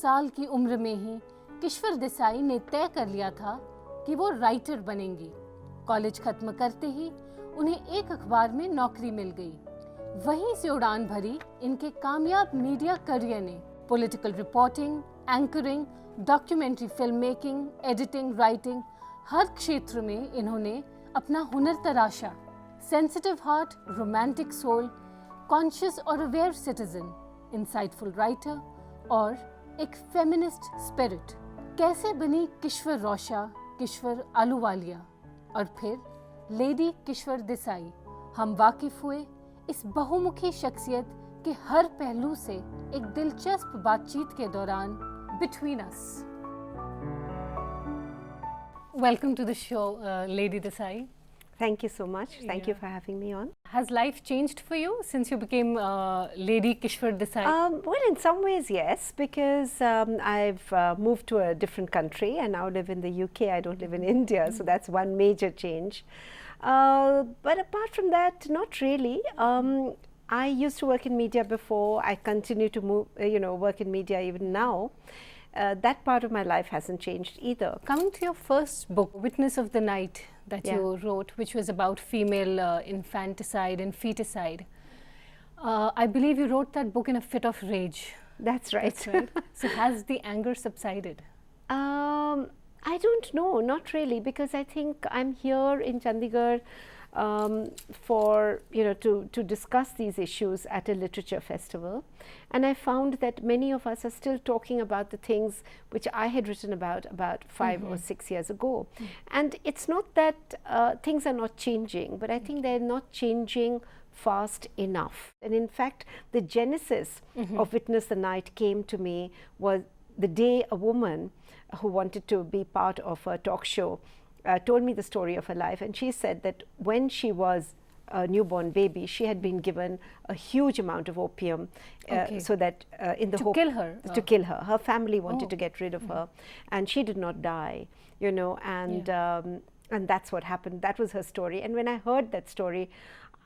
साल की उम्र में ही किश्वर देसाई ने तय कर लिया था कि वो राइटर बनेंगी। कॉलेज खत्म करते ही उन्हें एक अखबार में नौकरी मिल गई। वहीं से उड़ान भरी इनके कामयाब मीडिया करियर ने। Political reporting, anchoring, documentary film making, editing, writing, हर क्षेत्र में इन्होंने अपना हुनर तराशा। Sensitive heart, romantic soul, conscious और अवेयर सिटीजन, इंसाइटफुल राइटर और एक फेमिनिस्ट स्पिरिट। कैसे बनी किश्वर रोशा, किश्वर आलूवालिया और फिर लेडी किश्वर देसाई? हम वाकिफ हुए इस बहुमुखी शख्सियत के हर पहलू से एक दिलचस्प बातचीत के दौरान between us. Welcome to the show, Lady Desai. Thank you so much. Thank you for having me on. Has life changed for you since you became Lady Kishwar Desai? Well, in some ways, yes, because I've moved to a different country and now live in the UK. I don't live in India, so that's one major change. But apart from that, not really. I used to work in media before. I continue to work in media even now. That part of my life hasn't changed either. Coming to your first book, Witness of the Night, that you wrote, which was about female infanticide and feticide. I believe you wrote that book in a fit of rage. That's right. That's right. So has the anger subsided? I don't know, not really, because I think I'm here in Chandigarh for to discuss these issues at a literature festival, and I found that many of us are still talking about the things which I had written about 5 or 6 years ago. And it's not that things are not changing, but I think they're not changing fast enough. And in fact, the genesis of Witness the Night came to me was the day a woman who wanted to be part of a talk show told me the story of her life, and she said that when she was a newborn baby, she had been given a huge amount of opium so that in the hope kill her. To kill her. Her family wanted to get rid of her, and she did not die, and that's what happened. That was her story. And when I heard that story,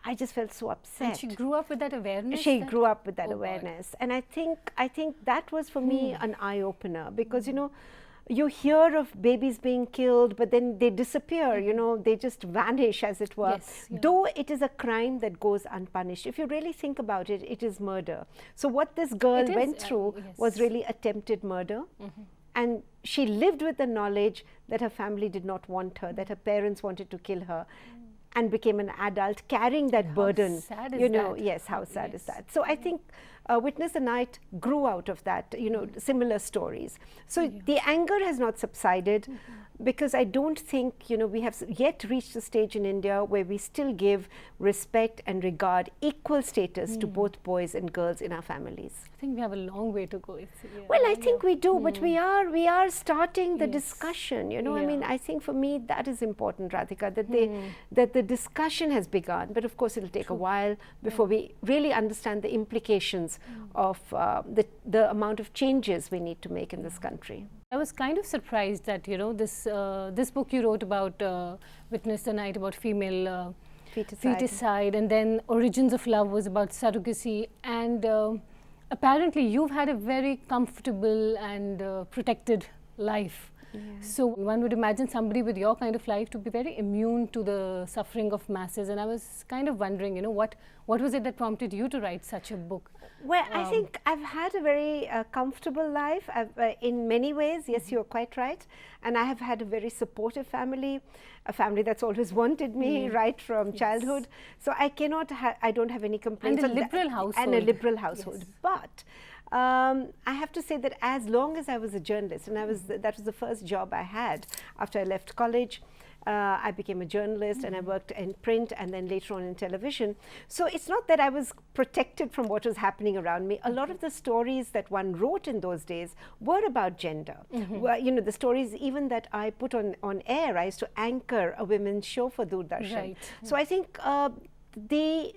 I just felt so upset. And she grew up with that awareness? She grew up with that awareness. God. And I think that was for me an eye-opener, because you hear of babies being killed, but then they disappear, they just vanish, as it were. Yes, though it is a crime that goes unpunished. If you really think about it, it is murder. So what this girl went through was really attempted murder. And she lived with the knowledge that her family did not want her, that her parents wanted to kill her, and became an adult carrying that burden. How sad is that? Yes, how sad is that? So I think Witness the Night grew out of that, similar stories. So the anger has not subsided, because I don't think, we have yet reached a stage in India where we still give respect and regard, equal status to both boys and girls in our families. I think we have a long way to go. Well, I think we do, but we are starting the discussion, I mean, I think for me that is important, Radhika, that the discussion has begun, but of course it'll take a while before we really understand the implications of the amount of changes we need to make in this country. I was kind of surprised that, this book you wrote about Witness the Night, about female feticide, and then Origins of Love was about surrogacy, and apparently you've had a very comfortable and protected life. So one would imagine somebody with your kind of life to be very immune to the suffering of masses, and I was kind of wondering, what was it that prompted you to write such a book? Well, I think I've had a very comfortable life. In many ways, yes, you're quite right. And I have had a very supportive family, a family that's always wanted me right from childhood. So I don't have any complaints. And a liberal household. And a liberal household. But I have to say that as long as I was a journalist, and that was the first job I had after I left college. I became a journalist and I worked in print and then later on in television. So it's not that I was protected from what was happening around me. A lot of the stories that one wrote in those days were about gender. Well, the stories even that I put on air, I used to anchor a women's show for Doordarshan. Right. So I think the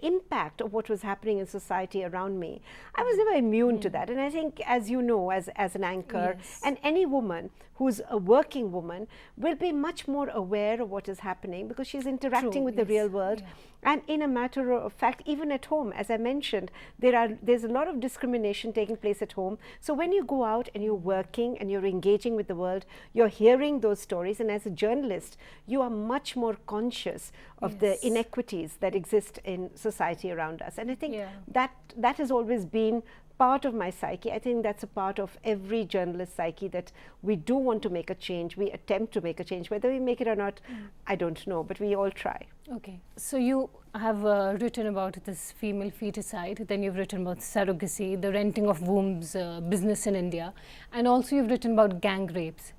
impact of what was happening in society around me, I was never immune to that. And I think, as you know, as an anchor, and any woman who's a working woman will be much more aware of what is happening, because she's interacting with the real world. And in a matter of fact, even at home, as I mentioned, there's a lot of discrimination taking place at home. So when you go out and you're working and you're engaging with the world, you're hearing those stories. And as a journalist, you are much more conscious of the inequities that exist in society around us. And I think that has always been part of my psyche. I think that's a part of every journalist's psyche, that we do want to make a change. We attempt to make a change. Whether we make it or not, I don't know, but we all try. Okay. So you have written about this female feticide, then you've written about surrogacy, the renting of wombs business in India, and also you've written about gang rapes.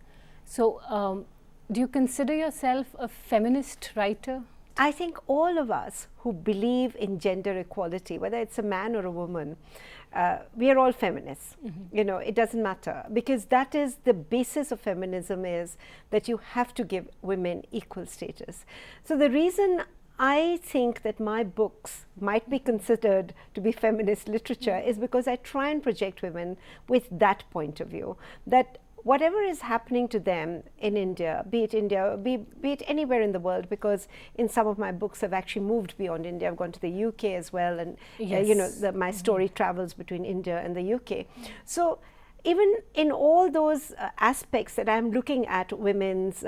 So do you consider yourself a feminist writer? I think all of us who believe in gender equality, whether it's a man or a woman, we are all feminists. You know, it doesn't matter, because that is the basis of feminism, is that you have to give women equal status. So the reason I think that my books might be considered to be feminist literature is because I try and project women with that point of view, that whatever is happening to them in India, be it anywhere in the world, because in some of my books I've actually moved beyond India. I've gone to the UK as well, and you know, my story travels between India and the UK. So even in all those aspects that I'm looking at women's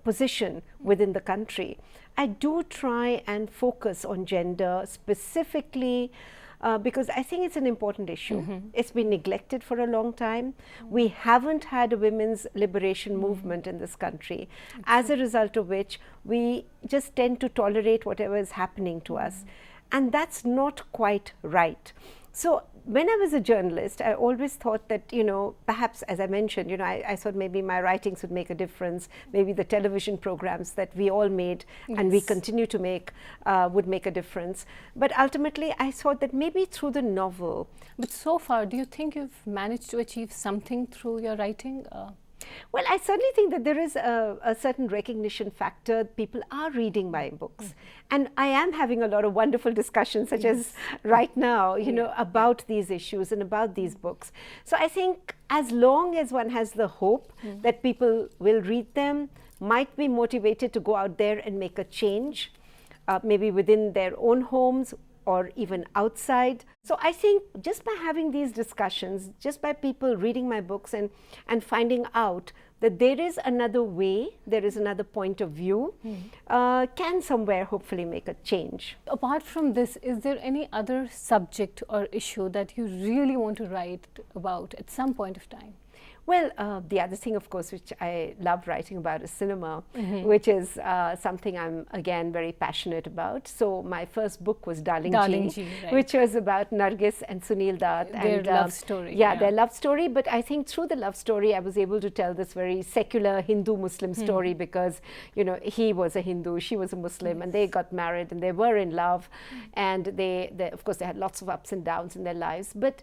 position within the country, I do try and focus on gender specifically, because I think it's an important issue. It's been neglected for a long time. We haven't had a women's liberation movement in this country, as a result of which we just tend to tolerate whatever is happening to us. And that's not quite right. So when I was a journalist, I always thought that, you know, perhaps, as I mentioned, you know, I thought maybe my writings would make a difference. Maybe the television programs that we all made and we continue to make would make a difference. But ultimately, I thought that maybe through the novel. But so far, do you think you've managed to achieve something through your writing? Well, I certainly think that there is a certain recognition factor. People are reading my books. And I am having a lot of wonderful discussions, such as right now, you know, about these issues and about these books. So I think as long as one has the hope that people will read them, might be motivated to go out there and make a change, maybe within their own homes, or even outside. So I think just by having these discussions, just by people reading my books and finding out that there is another way, there is another point of view, can somewhere hopefully make a change. Apart from this, is there any other subject or issue that you really want to write about at some point of time? Well, the other thing, of course, which I love writing about is cinema, which is something I'm, again, very passionate about. So my first book was Darling Ji, which was about Nargis and Sunil Dutt. Their love story. Their love story. But I think through the love story, I was able to tell this very secular Hindu-Muslim story, because, you know, he was a Hindu, she was a Muslim, and they got married and they were in love. And they, of course, they had lots of ups and downs in their lives. But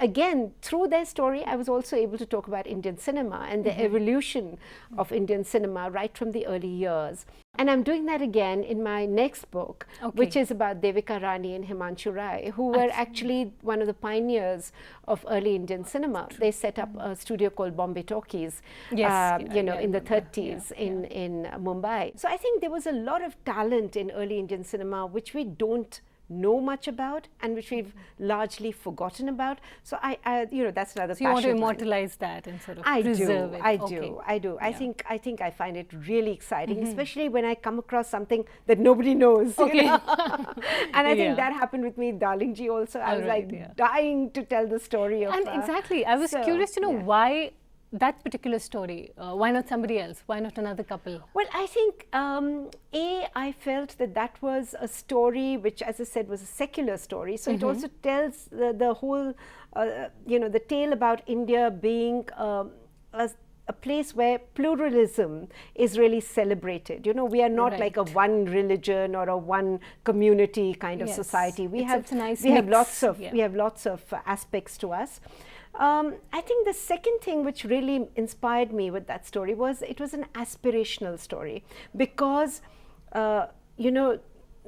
again, through their story, I was also able to talk about Indian cinema and the evolution of Indian cinema right from the early years. And I'm doing that again in my next book, which is about Devika Rani and Himanshu Rai, who were actually one of the pioneers of early Indian cinema. They set up a studio called Bombay Talkies, in the 30s in Mumbai. So I think there was a lot of talent in early Indian cinema, which we don't know much about and which we've largely forgotten about. So I that's another passion. So you want to immortalize that and sort of preserve it. I do. I think I find it really exciting, especially when I come across something that nobody knows. You know? And I think that happened with me, Darling Ji also. I was dying to tell the story of And exactly, I was curious to know why that particular story. Why not somebody else? Why not another couple? Well, I think, I felt that was a story which, as I said, was a secular story. So it also tells the whole, the tale about India being a place where pluralism is really celebrated. You know, we are not like a one religion or a one community kind of society. We have lots of aspects to us. I think the second thing which really inspired me with that story was it was an aspirational story, because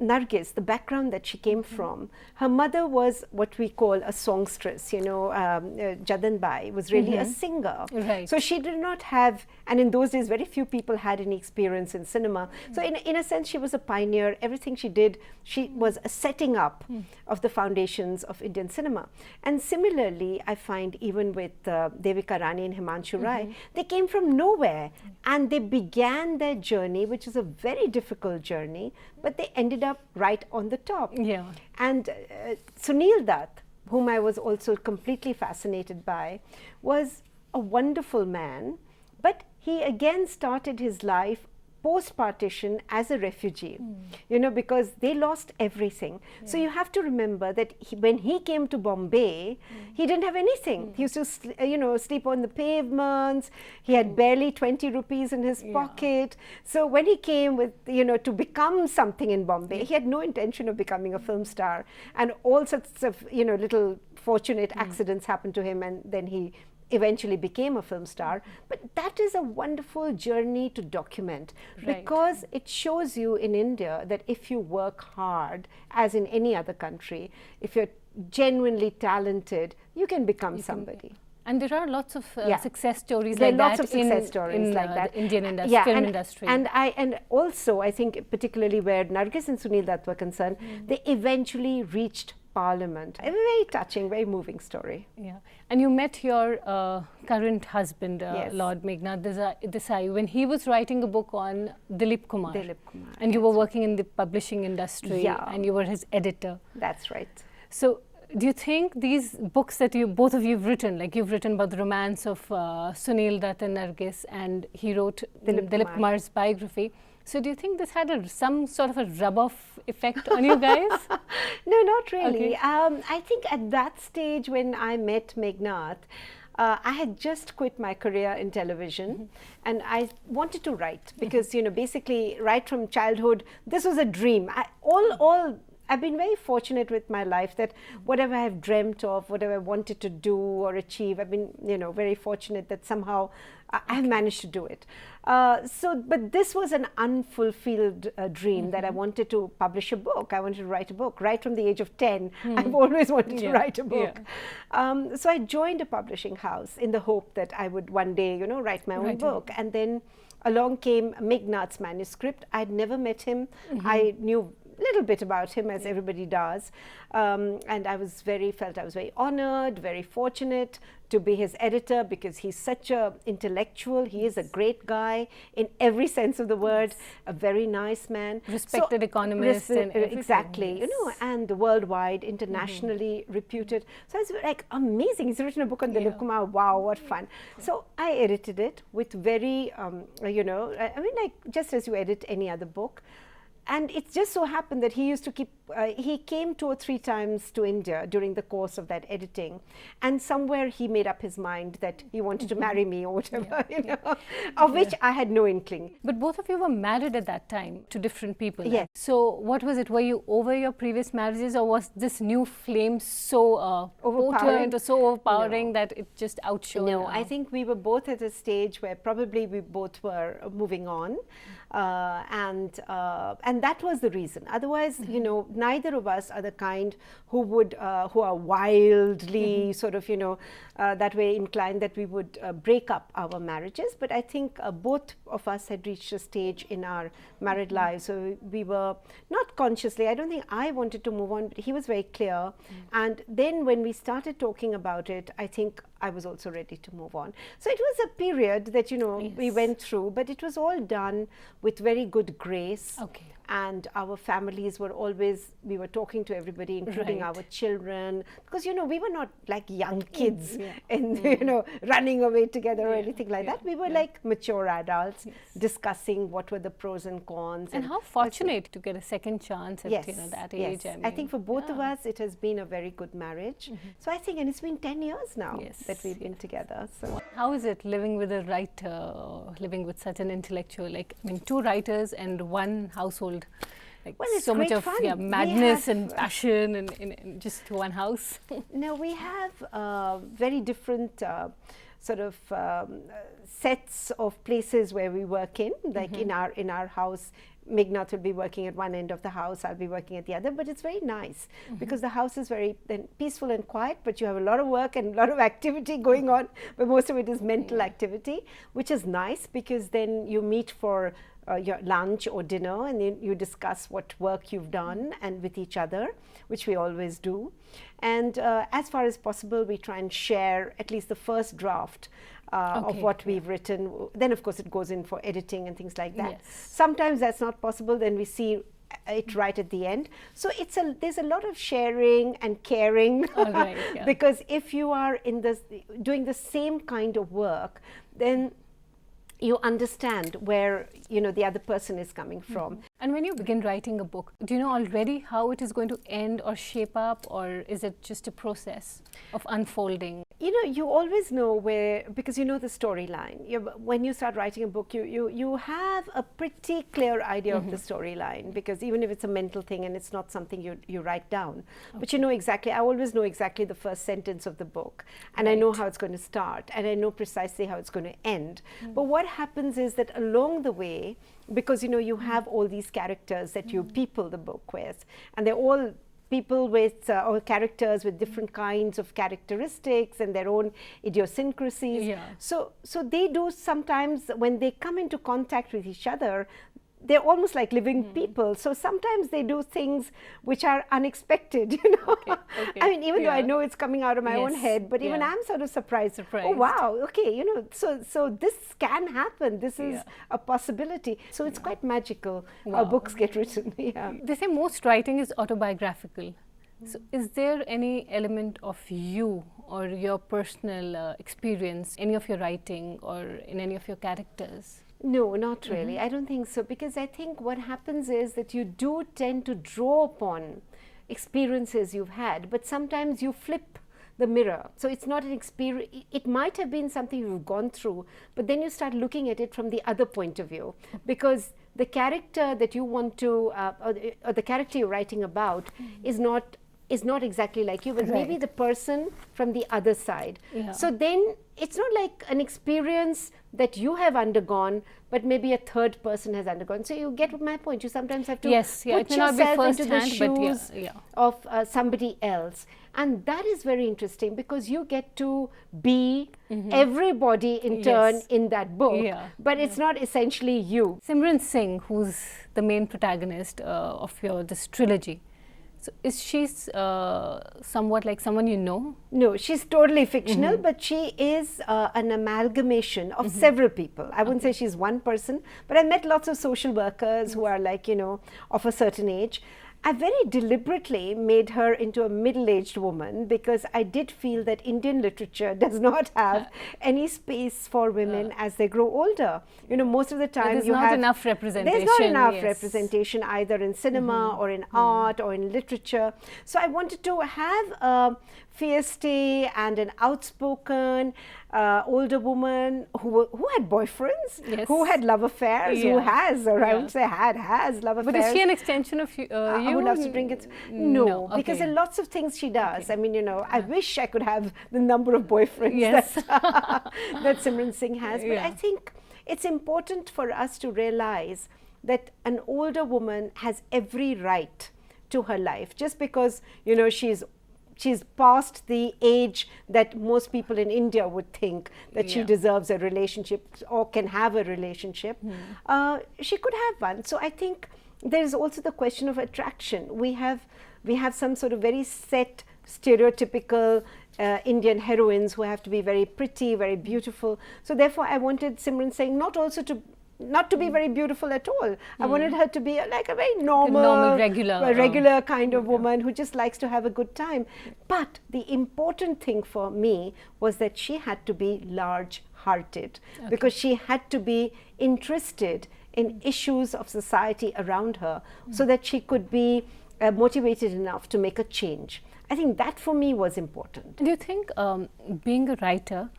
Nargis, the background that she came from, her mother was what we call a songstress, Jadan Bai was really a singer. Right. So she did not have, and in those days very few people had any experience in cinema. So in a sense she was a pioneer. Everything she did, she was a setting up of the foundations of Indian cinema. And similarly, I find even with Devika Rani and Himanshu Rai, they came from nowhere and they began their journey, which is a very difficult journey, but they ended up right on the top. Yeah. And Sunil Dutt, whom I was also completely fascinated by, was a wonderful man, but he again started his life post-partition as a refugee, because they lost everything. So you have to remember that when he came to Bombay, he didn't have anything. He used to, sleep on the pavements. He had barely 20 rupees in his pocket. So when he came with, to become something in Bombay, he had no intention of becoming a film star. And all sorts of, little fortunate accidents happened to him, and then he eventually became a film star. But that is a wonderful journey to document, because it shows you in India that if you work hard, as in any other country, if you're genuinely talented, you can become somebody. And there are lots of success stories there like are lots that of success stories like that. The Indian industry, film industry. And also I think particularly where Nargis and Sunil Dutt were concerned, they eventually reached Parliament. A very touching, very moving story. Yeah. And you met your current husband, Lord Meghnad Desai, when he was writing a book on Dilip Kumar. And you were working in the publishing industry, and you were his editor. That's right. So do you think these books that both of you have written, like you've written about the romance of Sunil Dutt and Nargis, and he wrote Dilip Kumar's biography, so do you think this had some sort of a rub-off effect on you guys? No, not really. Okay. I think at that stage when I met Meghnad, I had just quit my career in television, and I wanted to write because, basically right from childhood, this was a dream. I've been very fortunate with my life that whatever I've dreamt of, whatever I wanted to do or achieve, I've been, very fortunate that somehow I've managed to do it. But this was an unfulfilled dream that I wanted to publish a book. I wanted to write a book. Right from the age of 10, I've always wanted to write a book. So I joined a publishing house in the hope that I would one day, write my own book. And then along came Meghnad's manuscript. I'd never met him. I knew little bit about him, as everybody does, and I felt I was very honored, very fortunate to be his editor, because he's such a intellectual. He is a great guy in every sense of the word, a very nice man, respected economist, and everything. Exactly, and worldwide, internationally reputed. So it's like amazing. He's written a book on Dilip Kumar. Wow, what fun! So I edited it with very, like just as you edit any other book. And it just so happened that he used to he came 2 or 3 times to India during the course of that editing. And somewhere he made up his mind that he wanted to marry me or whatever, of which I had no inkling. But both of you were married at that time to different people. Yes. So what was it? Were you over your previous marriages, or was this new flame so potent or so overpowering that it just outshone? No, I think we were both at a stage where probably we both were moving on. And that was the reason. Otherwise, neither of us are the kind who are wildly sort of, that way inclined that we would break up our marriages. But I think both of us had reached a stage in our married lives, so we were not consciously. I don't think I wanted to move on, but he was very clear. And then when we started talking about it, I think I was also ready to move on. So it was a period that, we went through, but it was all done with very good grace. Okay. And our families were always, we were talking to everybody, including our children, because, we were not like young kids and, running away together or anything like that. We were like mature adults discussing what were the pros and cons. And how fortunate to get a second chance at that age. Yes. I think for both of us, it has been a very good marriage. So I think, and it's been 10 years now that we've been together. So how is it living with a writer, living with such an intellectual, 2 writers and 1 household? Well, it's so much of fun. madness and passion in just one house. No, we have very different sort of sets of places where we work in. Like in our house, Meghnad will be working at one end of the house, I'll be working at the other, but it's very nice because the house is very then peaceful and quiet, but you have a lot of work and a lot of activity going on, but most of it is mental activity, which is nice because then you meet for your lunch or dinner, and then you discuss what work you've done and with each other, which we always do. And as far as possible, we try and share at least the first draft of what we've written. Then, of course, it goes in for editing and things like that. Yes. Sometimes that's not possible. Then we see it right at the end. So there's a lot of sharing and caring because if you are doing the same kind of work, then you understand where the other person is coming from. And when you begin writing a book, do you know already how it is going to end or shape up, or is it just a process of unfolding? You always know where, because you know the storyline. When you start writing a book, you have a pretty clear idea of the storyline, because even if it's a mental thing and it's not something you write down, but you know exactly, I always know exactly the first sentence of the book, and I know how it's going to start, and I know precisely how it's going to end. But what happens is that along the way, because you have all these characters that you people the book with, and they're all people with or characters with different kinds of characteristics and their own idiosyncrasies. So they do sometimes, when they come into contact with each other, they're almost like living people. So sometimes they do things which are unexpected, I mean, even though I know it's coming out of my own head, but even I'm sort of surprised. Oh, wow, okay, so this can happen. This is a possibility. So it's quite magical how books get written. They say most writing is autobiographical. So is there any element of you or your personal experience, any of your writing or in any of your characters? No, not really. I don't think so, because I think what happens is that you do tend to draw upon experiences you've had, but sometimes you flip the mirror. So it's not an experience, it might have been something you've gone through, but then you start looking at it from the other point of view, because the character that you want to, or the character you're writing about is not exactly like you, but maybe the person from the other side. So then it's not like an experience that you have undergone, but maybe a third person has undergone. So you get my point. You sometimes have to put yourself into the shoes of somebody else. And that is very interesting, because you get to be everybody in turn in that book, but it's not essentially you. Simran Singh, who's the main protagonist of this trilogy, so is she somewhat like someone you know? No, she's totally fictional, but she is an amalgamation of several people. I wouldn't say she's one person, but I met lots of social workers who are like, of a certain age. I very deliberately made her into a middle-aged woman, because I did feel that Indian literature does not have any space for women as they grow older. Most of the time there's not enough representation. There's not enough representation either in cinema or in art or in literature. So I wanted to have a feisty and an outspoken older woman who had boyfriends, who had love affairs, who has, or I would say has love affairs. But is she an extension of you? Who loves to drink it? No, because there are lots of things she does. I mean, I wish I could have the number of boyfriends that Simran Singh has. But I think it's important for us to realize that an older woman has every right to her life. Just because, she's past the age that most people in India would think that she deserves a relationship or can have a relationship. She could have one. So I think there is also the question of attraction. We have some sort of very set, stereotypical Indian heroines who have to be very pretty, very beautiful. So therefore I wanted Simran Singh not to be very beautiful at all. I wanted her to be like a very normal regular kind of woman who just likes to have a good time. But the important thing for me was that she had to be large-hearted, because she had to be interested in issues of society around her, so that she could be motivated enough to make a change. I think that for me was important. Do you think being a writer,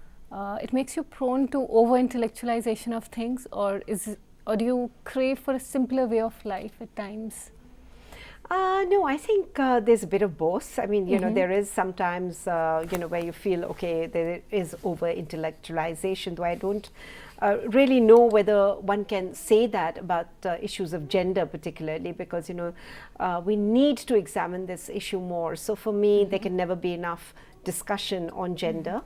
it makes you prone to over-intellectualization of things, or do you crave for a simpler way of life at times? No, I think there's a bit of both. I mean, you know, there is sometimes, you know, where you feel, okay, there is over-intellectualization, though I don't really know whether one can say that about issues of gender particularly, because, you know, we need to examine this issue more. So for me, there can never be enough discussion on gender.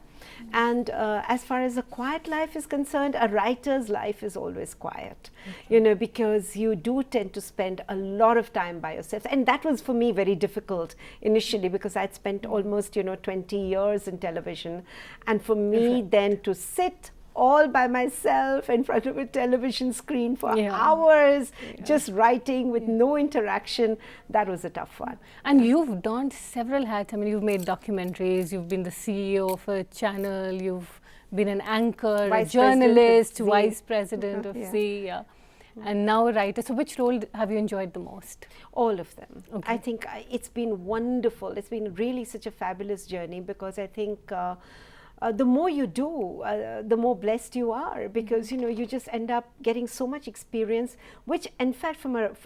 And as far as a quiet life is concerned, a writer's life is always quiet, you know, because you do tend to spend a lot of time by yourself. And that was for me very difficult initially, because I'd spent almost, you know, 20 years in television. And for me then to sit all by myself in front of a television screen for hours, just writing with no interaction, that was a tough one. And you've donned several hats. I mean, you've made documentaries, you've been the CEO of a channel, you've been an anchor, a journalist, vice president of Z, and now a writer. So which role have you enjoyed the most? All of them. I think it's been wonderful. It's been really such a fabulous journey, because I think the more you do, the more blessed you are, because you know, you just end up getting so much experience, which in fact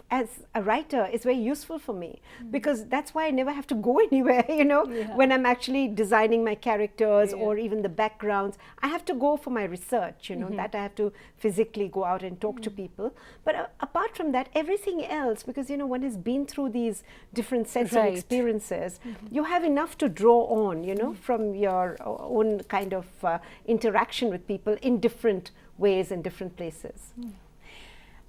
as a writer is very useful for me, because that's why I never have to go anywhere, you know, when I'm actually designing my characters or even the backgrounds. I have to go for my research, you know, that I have to physically go out and talk to people. But apart from that, everything else, because you know, one has been through these different sets of experiences, you have enough to draw on, you know, from your own kind of interaction with people in different ways and different places.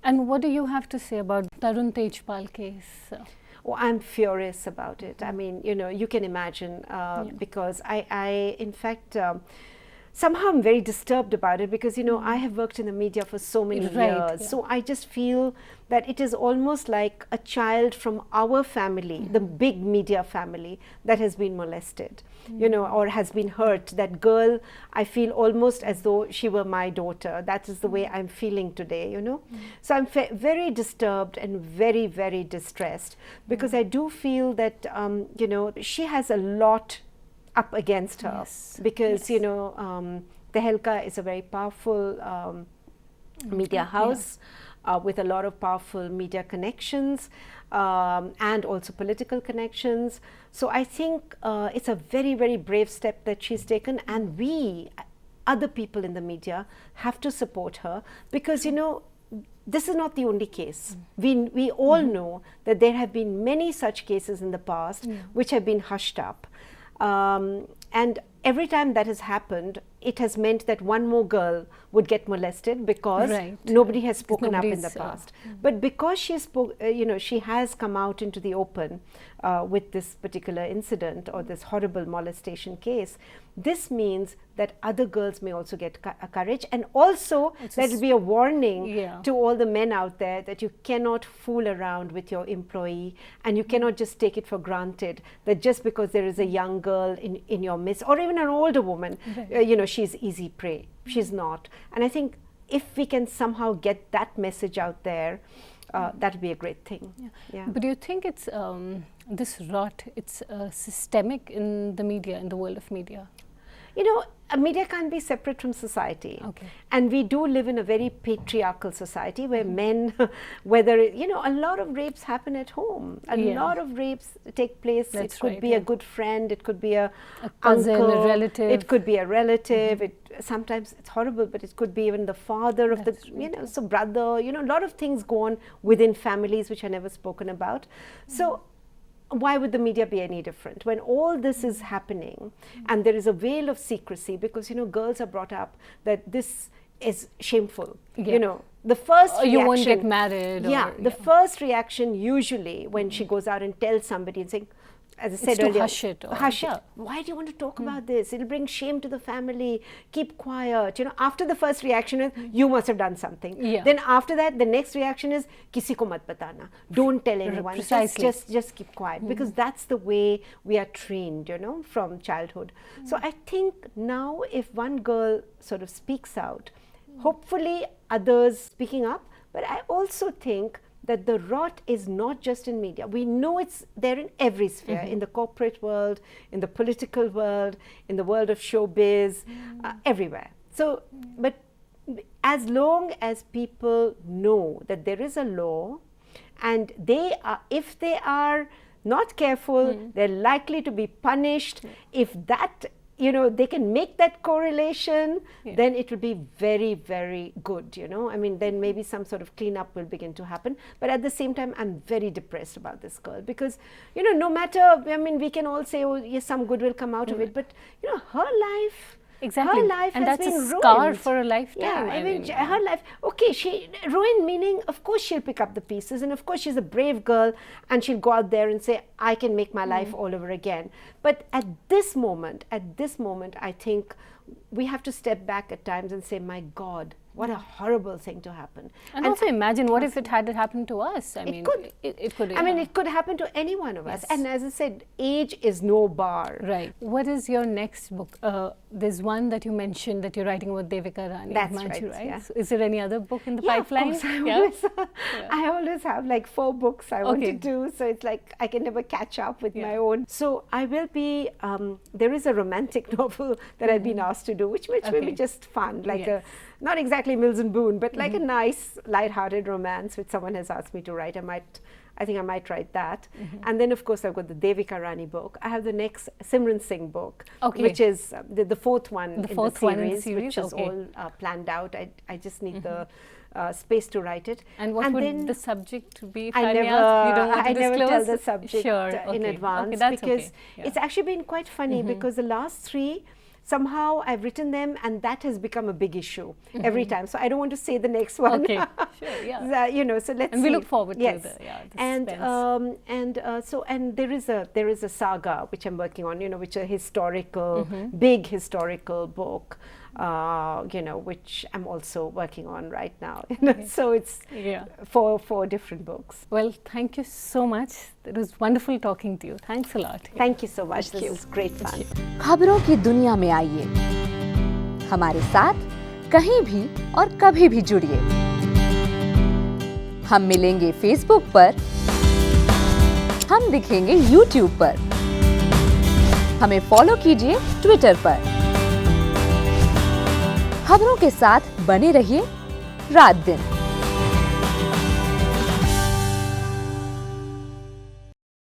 And what do you have to say about Tarun Tejpal case? Oh, I'm furious about it. I mean, you know, you can imagine, because I in fact, somehow I'm very disturbed about it, because you know, I have worked in the media for so many years, so I just feel that it is almost like a child from our family, the big media family, that has been molested, you know, or has been hurt. That girl, I feel almost as though she were my daughter. That is the way I'm feeling today, you know. So I'm very disturbed and very, very distressed, because I do feel that, you know, she has a lot up against her, because you know, Tehelka is a very powerful media house with a lot of powerful media connections and also political connections. So I think it's a very, very brave step that she's taken, and we, other people in the media, have to support her, because you know, this is not the only case. We all know that there have been many such cases in the past which have been hushed up. And every time that has happened, it has meant that one more girl would get molested, because nobody has spoken up in the past. But because she spoke, you know, she has come out into the open with this particular incident or this horrible molestation case, this means that other girls may also get courage, and also that will be a warning to all the men out there that you cannot fool around with your employee, and you cannot just take it for granted that just because there is a young girl in your midst, or even an older woman, you know, she's easy prey. She's not. And I think if we can somehow get that message out there, that would be a great thing. But do you think it's this rot, it's systemic in the media, in the world of media? You know, media can't be separate from society. And we do live in a very patriarchal society where men, whether, you know, a lot of rapes happen at home. A lot of rapes take place. It could be a good friend, it could be a cousin, uncle, a relative. It could be a relative. Sometimes it's horrible, but it could be even the father of the, you know, so brother, you know, a lot of things go on within families which are never spoken about. So why would the media be any different when all this is happening and there is a veil of secrecy, because you know, girls are brought up that this is shameful, you know, the first reaction, you won't get married, the first reaction usually when she goes out and tells somebody and saying, as I said earlier, hush it. Hush it. Why do you want to talk about this? It'll bring shame to the family. Keep quiet. You know, after the first reaction is, you must have done something. Then after that, the next reaction is, kisi ko mat batana. Don't tell anyone. Just keep quiet. Because that's the way we are trained, you know, from childhood. So I think now if one girl sort of speaks out, hopefully others speaking up. But I also think that the rot is not just in media. We know it's there in every sphere, in the corporate world, in the political world, in the world of showbiz, everywhere. So, but as long as people know that there is a law and they are, if they are not careful, they're likely to be punished. If that, you know, they can make that correlation, then it will be very, very good, you know. I mean, then maybe some sort of cleanup will begin to happen. But at the same time, I'm very depressed about this girl because, you know, no matter, I mean, we can all say, oh, yes, some good will come out of it, but, you know, her life, Exactly. her life and has that's been a scar ruined. for a lifetime. Yeah, I mean, her life, okay, she ruined, meaning, of course she'll pick up the pieces, and of course she's a brave girl, and she'll go out there and say, I can make my life all over again. But at this moment, I think we have to step back at times and say, my God, what a horrible thing to happen. And also imagine what if it had happened to us. I mean, could. It could. I mean, it could happen to any one of us. And as I said, age is no bar. Right. What is your next book? There's one that you mentioned that you're writing about Devika Rani. That's Manchu, right. Yeah. So is there any other book in the Yeah, pipeline? of course. I always have like 4 books I want to do. So it's like I can never catch up with my own. So I will be, there is a romantic novel that I've been asked to do, which may be just fun, like a, not exactly Mills and Boone, but like a nice, light-hearted romance which someone has asked me to write. I think I might write that. And then, of course, I've got the Devika Rani book. I have the next Simran Singh book, which is the 4th one in the series, which is all planned out. I just need the space to write it. And what would the subject be? If I never tell the subject in advance because it's actually been quite funny because the last 3, somehow I've written them and that has become a big issue every time. So I don't want to say the next one. Okay, sure, yeah. You know, so let's see. And we look forward to the suspense. And there is a saga which I'm working on, you know, which is a historical, big historical book, you know, which I'm also working on right now. You know? So it's 4 different books. Well, thank you so much. It was wonderful talking to you. Thanks a lot. Thank you so much. This is great fun. खबरों की दुनिया में आइए, हमारे साथ कहीं भी और कभी भी जुड़िए। हम मिलेंगे फेसबुक पर, हम दिखेंगे यूट्यूब पर, हमें फॉलो कीजिए ट्विटर पर। खबरों के साथ बने रहिए रात दिन।